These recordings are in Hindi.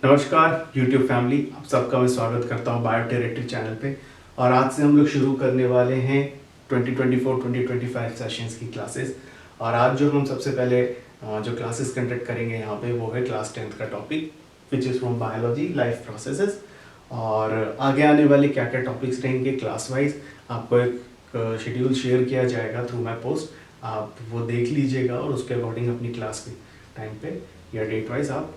नमस्कार YouTube फैमिली, आप सबका मैं स्वागत करता हूँ बायोटेरेटिव चैनल पे। और आज से हम लोग शुरू करने वाले हैं 2024-2025 सेशंस की क्लासेस। और आज जो हम सबसे पहले जो क्लासेस कंडक्ट करेंगे यहाँ पे वो है क्लास 10th का topic which is from biology life processes. और आगे आने वाले क्या क्या टॉपिक्स रहेंगे क्लास वाइज आपको एक शेड्यूल शेयर किया जाएगा थ्रू माई पोस्ट, आप वो देख लीजिएगा और उसके अकॉर्डिंग अपनी क्लास के टाइम पे या डेट वाइज आप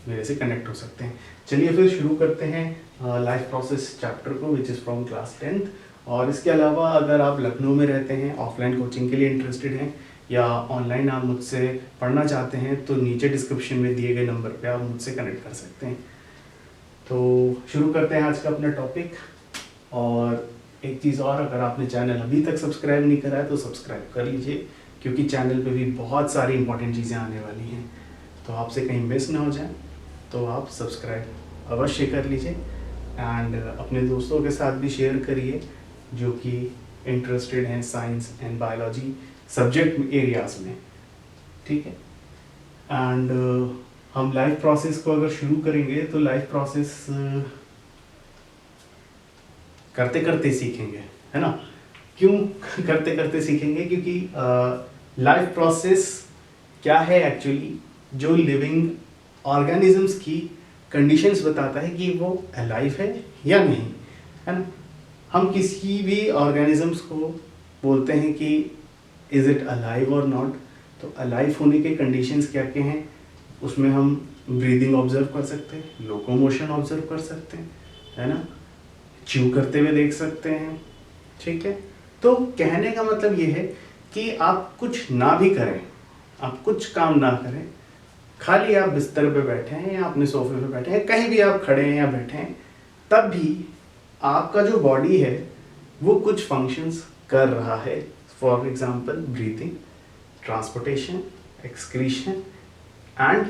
मेरे से कनेक्ट हो सकते हैं। चलिए फिर शुरू करते हैं लाइफ प्रोसेस चैप्टर को which is from class 10th। और इसके अलावा अगर आप लखनऊ में रहते हैं, ऑफलाइन कोचिंग के लिए इंटरेस्टेड हैं या ऑनलाइन आप मुझसे पढ़ना चाहते हैं तो नीचे डिस्क्रिप्शन में दिए गए नंबर पे आप मुझसे कनेक्ट कर सकते हैं। तो शुरू करते हैं आज का अपना टॉपिक। और एक चीज़ और, अगर आपने चैनल अभी तक सब्सक्राइब नहीं करा है तो सब्सक्राइब कर लीजिए, क्योंकि चैनल पे भी बहुत सारी इंपॉर्टेंट चीज़ें आने वाली हैं, तो आपसे कहीं मिस ना हो जाए तो आप सब्सक्राइब अवश्य कर लीजिए। एंड अपने दोस्तों के साथ भी शेयर करिए जो कि इंटरेस्टेड हैं science and biology subject areas में, ठीक है। एंड हम लाइफ प्रोसेस को अगर शुरू करेंगे तो लाइफ प्रोसेस करते करते सीखेंगे, है ना। क्यों करते करते सीखेंगे? क्योंकि लाइफ प्रोसेस क्या है एक्चुअली, जो लिविंग ऑर्गेनिजम्स की कंडीशंस बताता है कि वो अलाइव है या नहीं, है ना। हम किसी भी ऑर्गेनिजम्स को बोलते हैं कि इज़ इट अलाइव और नॉट, तो अलाइव होने के कंडीशंस क्या क्या हैं उसमें हम ब्रीदिंग ऑब्जर्व कर सकते हैं, लोकोमोशन ऑब्जर्व कर सकते हैं, है ना, च्यू करते हुए देख सकते हैं, ठीक है। तो कहने का मतलब ये है कि आप कुछ ना भी करें, आप कुछ काम ना करें, खाली आप बिस्तर पे बैठे हैं या अपने सोफे पे बैठे हैं, कहीं भी आप खड़े हैं या बैठे हैं, तब भी आपका जो बॉडी है वो कुछ फंक्शंस कर रहा है। For example breathing, transportation, excretion and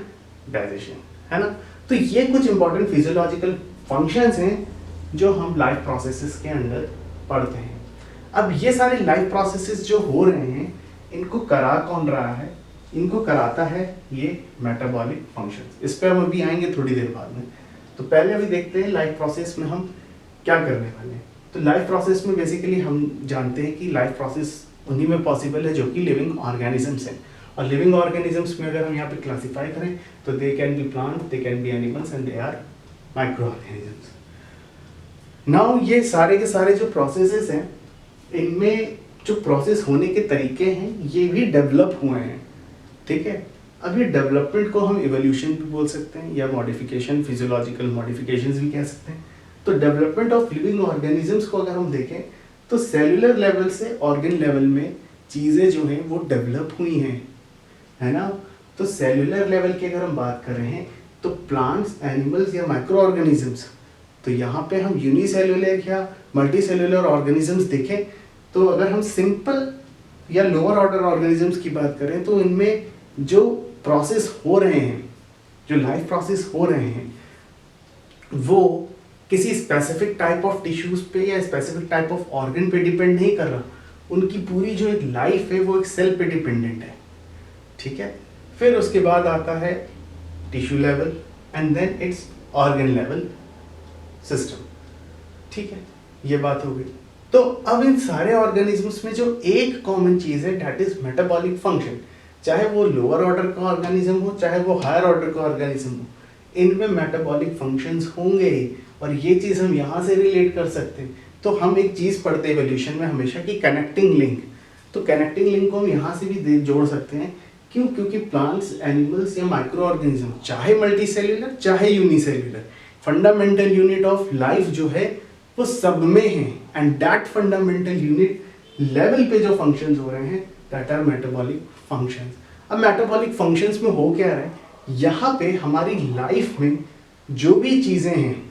digestion, है ना। तो ये कुछ इंपॉर्टेंट फिजियोलॉजिकल फंक्शंस हैं जो हम लाइफ प्रोसेसेस के अंदर पढ़ते हैं। अब ये सारे लाइफ प्रोसेसेस जो हो रहे हैं इनको करा कौन रहा है? इनको कराता है ये मेटाबॉलिक फंक्शंस। इस पर हम अभी आएंगे थोड़ी देर बाद में। तो पहले अभी देखते हैं लाइफ प्रोसेस में हम क्या करने वाले हैं। तो लाइफ प्रोसेस में बेसिकली हम जानते हैं कि लाइफ प्रोसेस उन्हीं में पॉसिबल है जो कि लिविंग ऑर्गेनिजम्स हैं। और लिविंग ऑर्गेनिजम्स में अगर हम यहाँ पे क्लासीफाई करें तो they can be plant, they can be animals and they are micro organisms. Now ये सारे के सारे जो प्रोसेसेस हैं इनमें जो प्रोसेस होने के तरीके हैं ये भी डेवलप हुए हैं, ठीक है। अब ये डेवलपमेंट को हम इवोल्यूशन भी बोल सकते हैं या मॉडिफिकेशन, फिजियोलॉजिकल मॉडिफिकेशंस भी कह सकते हैं। तो डेवलपमेंट ऑफ लिविंग ऑर्गेनिजम्स को अगर हम देखें तो सेलुलर लेवल से ऑर्गन लेवल में चीज़ें जो हैं वो डेवलप हुई हैं, है ना। तो सेलुलर लेवल की अगर हम बात कर रहे हैं तो प्लांट्स, एनिमल्स या माइक्रो ऑर्गेनिजम्स, तो यहाँ पे हम यूनिसेलुलर या मल्टी सेलुलर ऑर्गेनिजम्स देखें तो अगर हम सिंपल या लोअर ऑर्डर ऑर्गेनिजम्स की बात करें तो इनमें जो प्रोसेस हो रहे हैं, जो लाइफ प्रोसेस हो रहे हैं, वो किसी स्पेसिफिक टाइप ऑफ टिश्यूज पे या स्पेसिफिक टाइप ऑफ ऑर्गन पे डिपेंड नहीं कर रहा। उनकी पूरी जो एक लाइफ है वो एक सेल पे डिपेंडेंट है, ठीक है। फिर उसके बाद आता है tissue level and then it's organ level system, ठीक है। ये बात हो गई। तो अब इन सारे ऑर्गेनिजम्स में जो एक कॉमन चीज है दैट इज मेटाबॉलिक फंक्शन, चाहे वो लोअर ऑर्डर का ऑर्गेनिज्म हो चाहे वो हायर ऑर्डर का ऑर्गेनिज्म हो, इनमें मेटाबॉलिक फंक्शंस होंगे। और ये चीज हम यहाँ से रिलेट कर सकते हैं। तो हम एक चीज पढ़ते हैं इवोल्यूशन में हमेशा कि कनेक्टिंग लिंक, तो कनेक्टिंग लिंक को हम यहाँ से भी जोड़ सकते हैं। क्यों? क्योंकि प्लांट्स, एनिमल्स या माइक्रो ऑर्गेनिज्म चाहे मल्टी सेल्यूलर चाहे unicellular, fundamental unit of life जो है वो सब में है। And that fundamental unit level पे जो फंक्शंस हो रहे हैं दैट आर मेटाबॉलिक फंक्शंस। अब मेटाबॉलिक फंक्शंस में हो क्या रहा है, यहाँ पे हमारी लाइफ में जो भी चीज़ें हैं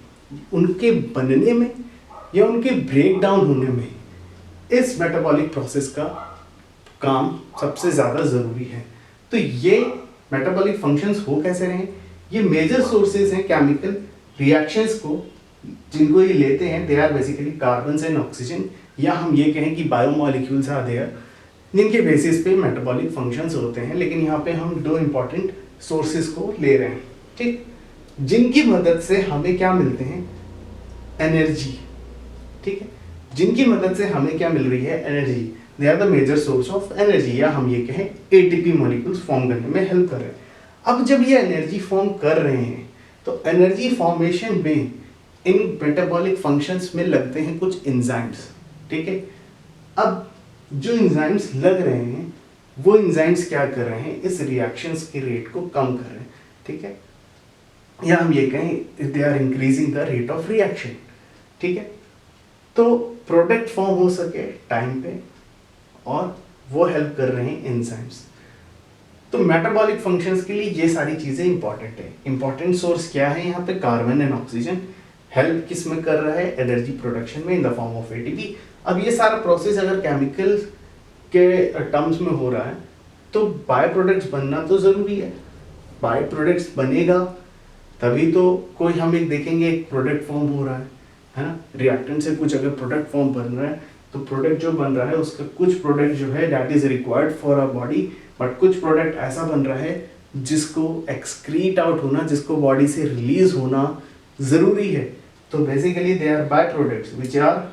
उनके बनने में या उनके ब्रेक डाउन होने में इस मेटाबॉलिक प्रोसेस का काम सबसे ज़्यादा ज़रूरी है। तो ये मेटाबॉलिक फंक्शंस हो कैसे रहे हैं, ये मेजर सोर्सेज हैं केमिकल रिएक्शंस को जिनको ये लेते हैं। They are basically carbon and oxygen, या हम ये कहें कि बायोमॉलिक्यूल्स आर देयर, जिनके बेसिस पे मेटाबॉलिक फंक्शंस होते हैं। लेकिन यहाँ पे हम दो इंपॉर्टेंट सोर्सेज को ले रहे हैं, ठीक। जिनकी मदद से हमें क्या मिलते हैं, एनर्जी। ठीक है, जिनकी मदद से हमें क्या मिल रही है, energy. They are the major source of energy, या हम ये कहें एटीपी मॉलिक्यूल्स फॉर्म करने में हेल्प कर रहे हैं। अब जब ये एनर्जी फॉर्म कर रहे हैं तो एनर्जी फॉर्मेशन में इन मेटाबॉलिक फंक्शंस में लगते हैं कुछ एंजाइम्स। ठीक है, अब जो एंजाइम्स लग रहे हैं वो एंजाइम्स क्या कर रहे हैं, इस रिएक्शंस के रेट को कम कर रहे हैं। ठीक है, या हम ये कहें they are increasing the rate of reaction. ठीक है, तो प्रोडक्ट फॉर्म हो सके टाइम पे, और वो हेल्प कर रहे हैं एंजाइम्स। तो मेटाबॉलिक फंक्शंस के लिए ये सारी चीजें इंपॉर्टेंट है। इंपॉर्टेंट सोर्स क्या है यहाँ पे, कार्बन एंड ऑक्सीजन। हेल्प किस में कर रहा है, एनर्जी प्रोडक्शन में in the form of ATP. अब ये सारा प्रोसेस अगर केमिकल के टर्म्स में हो रहा है तो बाय प्रोडक्ट्स बनना तो जरूरी है। बाय प्रोडक्ट्स बनेगा तभी तो कोई, हम एक देखेंगे एक प्रोडक्ट फॉर्म हो रहा है ना, रिएक्टेंट से कुछ अगर प्रोडक्ट फॉर्म बन रहा है तो प्रोडक्ट जो बन रहा है उसका कुछ प्रोडक्ट जो है that is required for a body, but कुछ प्रोडक्ट ऐसा बन रहा है जिसको एक्सक्रीट आउट होना, जिसको बॉडी से रिलीज होना जरूरी है। तो basically they are by products which are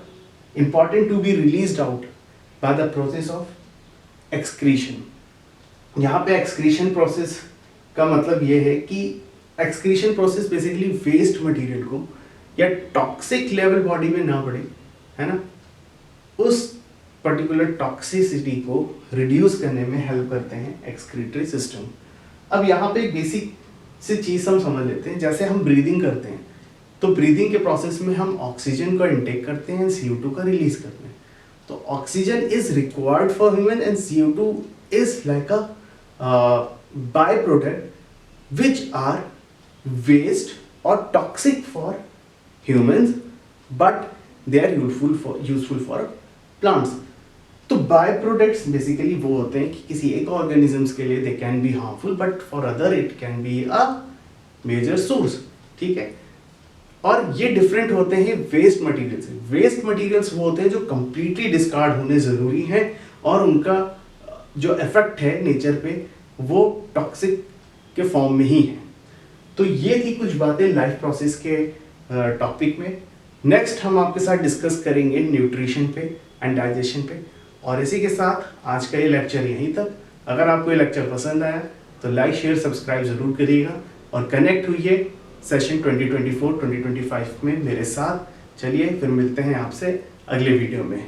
important to be released out by the process of excretion. यहाँ पे एक्सक्रीशन प्रोसेस का मतलब ये है कि excretion process basically waste material को या टॉक्सिक लेवल बॉडी में ना बढ़े, है ना, उस पर्टिकुलर टॉक्सिसिटी को रिड्यूस करने में हेल्प करते हैं एक्सक्रीटरी सिस्टम। अब यहाँ पे एक बेसिक सी चीज हम समझ लेते हैं। जैसे हम ब्रीदिंग करते हैं तो ब्रीदिंग के प्रोसेस में हम ऑक्सीजन का इंटेक करते हैं, CO2 का रिलीज करते हैं। तो oxygen is required for human and CO2 is like a by product which are waste और toxic for humans, but they are useful for plants. तो बाय प्रोडक्ट्स बेसिकली वो होते हैं कि किसी एक ऑर्गेनिजम्स के लिए they can be harmful, but for other it can be a major source. ठीक है, और ये डिफरेंट होते हैं वेस्ट मटेरियल से। वेस्ट मटेरियल्स वो होते हैं जो कंप्लीटली डिस्कार्ड होने जरूरी हैं और उनका जो इफेक्ट है नेचर पे वो टॉक्सिक के फॉर्म में ही है। तो ये थी कुछ बातें लाइफ प्रोसेस के टॉपिक में। नेक्स्ट हम आपके साथ डिस्कस करेंगे न्यूट्रिशन पे एंड डाइजेशन पे। और इसी के साथ आज का ये लेक्चर यहीं तक। अगर आपको ये लेक्चर पसंद आया तो लाइक शेयर सब्सक्राइब जरूर करिएगा और कनेक्ट हुइए सेशन 2024-2025 में मेरे साथ। चलिए फिर मिलते हैं आपसे अगले वीडियो में।